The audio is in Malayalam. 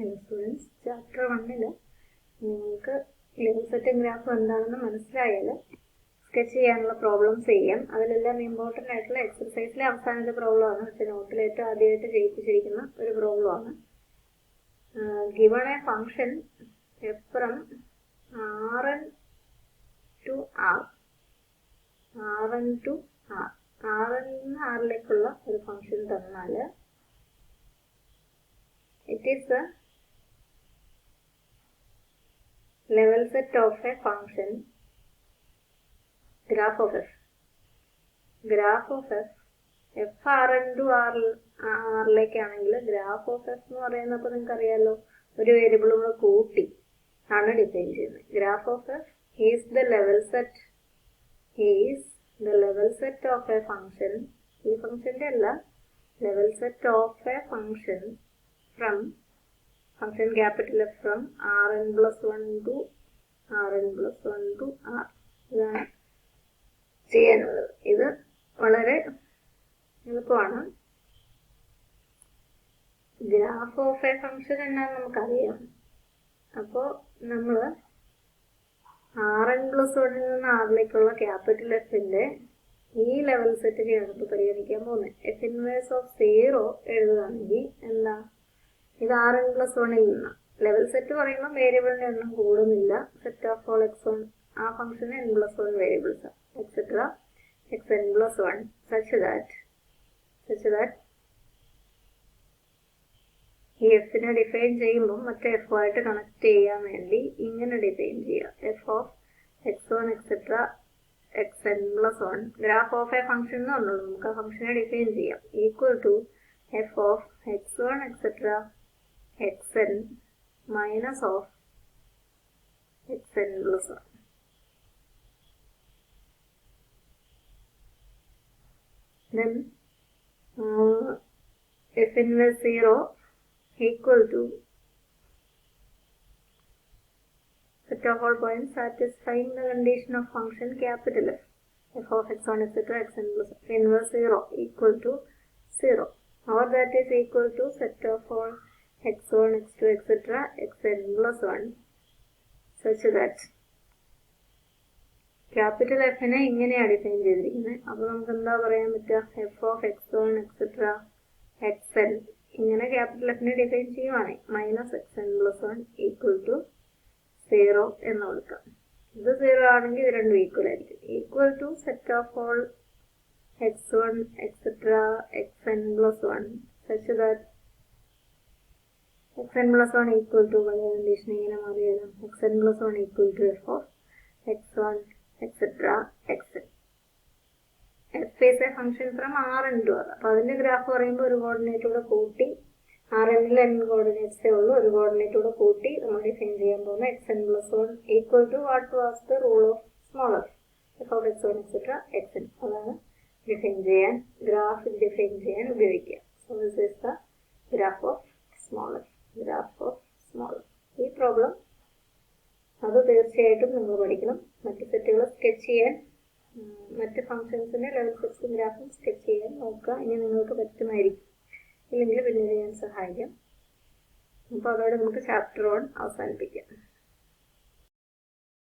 Hello students, chapter 1 നിങ്ങൾക്ക് ലെവൽ സെറ്റ് ഗ്രാഫ് എന്താണെന്ന് മനസ്സിലായാൽ സ്കെച്ച് ചെയ്യാനുള്ള പ്രോബ്ലംസ് ചെയ്യാം. അതിലെല്ലാം ഇമ്പോർട്ടൻ്റ് ആയിട്ടുള്ള എക്സർസൈസിലെ അവസാനത്തെ പ്രോബ്ലമാണ്. പക്ഷേ നോട്ടിൽ ഏറ്റവും ആദ്യമായിട്ട് ചെയ്യിപ്പിച്ചിരിക്കുന്ന ഒരു പ്രോബ്ലമാണ്. Given a function f from Rn to R, Rn to R, Rn നിന്ന് Rലേക്കുള്ള ഒരു ഫംഗ്ഷൻ തന്നാൽ it is a level set of a function graph of f. Graph of f Rn to R ലേക്കാണെങ്കിൽ ഗ്രാഫ് ഓഫ് എഫ് എന്ന് പറയുന്നപ്പോൾ നിങ്ങൾക്ക് അറിയാമല്ലോ, ഒരു വേരിയബിൾ കൂടെ കൂട്ടി ആണ് ഡിഫൈൻ ചെയ്യുന്നത്. Graph of F is the level set of a function. ഈ ഫംഗ്ഷന്റെ അല്ല, level set of a function from function capital F from Rn plus 1 to Rn plus 1 to R. ഇതാണ് ചെയ്യാനുള്ളത്. ഇത് വളരെ എളുപ്പമാണ്. ഗ്രാഫ് ഓഫ് എ ഫംഗ്ഷൻ എന്നാന്ന് നമുക്കറിയാം. അപ്പോൾ നമ്മൾ Rn plus 1 നിന്ന് Rലേക്കുള്ള ക്യാപിറ്റൽ എഫിന്റെ ഈ ലെവൽ സെറ്റിനെയാണ് ഇപ്പോൾ പരിഗണിക്കാൻ പോകുന്നത്. എഫ് ഇൻവേഴ്സ് ഓഫ് 0 എഴുതുകയാണെങ്കിൽ എന്താ, ഇത് Rn plus 1ൽ നിന്ന് ലെവൽ സെറ്റ് പറയുമ്പോൾ വേരിയബിളിന്റെ എണ്ണം കൂടുന്നില്ല. സെറ്റ് ഓഫ് ഓൾ x1, ആ ഫംഗ്ഷന് n+1 variables etcetera xn+1 such that ഈ എഫിനെ ഡിഫൈൻ ചെയ്യുമ്പോൾ മറ്റേ എഫ് ആയിട്ട് കണക്ട് ചെയ്യാൻ വേണ്ടി ഇങ്ങനെ ഡിഫൈൻ ചെയ്യുക. F of x1 etcetera xn+1 graph of a function എന്ന് പറഞ്ഞുള്ളൂ. നമുക്ക് ആ ഫംഗ്ഷനെ ഡിഫൈൻ ചെയ്യാം. Equal to F of x1 etcetera xn minus of xn+1. Then f inverse 0 equal to set of all points satisfying the condition of function capital F. F of x1 etc. xn+1 f inverse 0 equal to 0, or that is equal to set of all x1, x2, etc. xn+1 such that capital എഫിനെ ഇങ്ങനെയാണ് ഡിഫൈൻ ചെയ്തിരിക്കുന്നത്. അപ്പോൾ നമുക്ക് എന്താ പറയാൻ പറ്റുക, F of x1 etcetera xn ഇങ്ങനെ ക്യാപിറ്റൽ എഫിനെ ഡിഫൈൻ ചെയ്യുവാണെങ്കിൽ -xn+1 ഈക്വൽ ടു 0 എന്ന് കൊടുക്കാം. ഇത് 0 ആണെങ്കിൽ ഇത് രണ്ടും ഈക്വൽ ആയിരിക്കും. Equal to set of all x1 etcetera xn+1 such that xn+1 equal to by condition ഇങ്ങനെ മാറിയത് xn+1 equal to f of x1 etc. xn. f is a function from Rn to R. അപ്പോൾ അതിന്റെ ഗ്രാഫ് പറയുമ്പോൾ ഒരു കോർഡിനേറ്റ് കൂടെ കൂട്ടി, Rnൽ n കോർഡിനേറ്റ്സേ ഉള്ളൂ, ഒരു കോർഡിനേറ്റ് കൂടെ കൂട്ടി നമ്മൾ ഡിഫൈൻ ചെയ്യാൻ പോകുന്ന xn+1 equal to what was the rule of small f, f of x1 etc. xn. അതാണ് ഡിഫൈൻ ചെയ്യാൻ, ഗ്രാഫ് ഡിഫൈൻ ചെയ്യാൻ ഉപയോഗിക്കുക. So this is the graph of small f. ഈ പ്രോബ്ലം അത് തീർച്ചയായിട്ടും നിങ്ങൾ പഠിക്കണം. മറ്റ് സെറ്റുകൾ സ്കെച്ച് ചെയ്യാൻ, മറ്റ് ഫംഗ്ഷൻസിന്റെ ലെവൽ സെറ്റ്സും ഗ്രാഫും സ്കെച്ച് ചെയ്യാൻ നോക്കുക. ഇനി നിങ്ങൾക്ക് പറ്റുമായിരിക്കും, ഇല്ലെങ്കിൽ പിന്നീട് ഞാൻ സഹായിക്കാം. അപ്പോൾ അതോടെ നമുക്ക് ചാപ്റ്റർ 1 അവസാനിപ്പിക്കാം.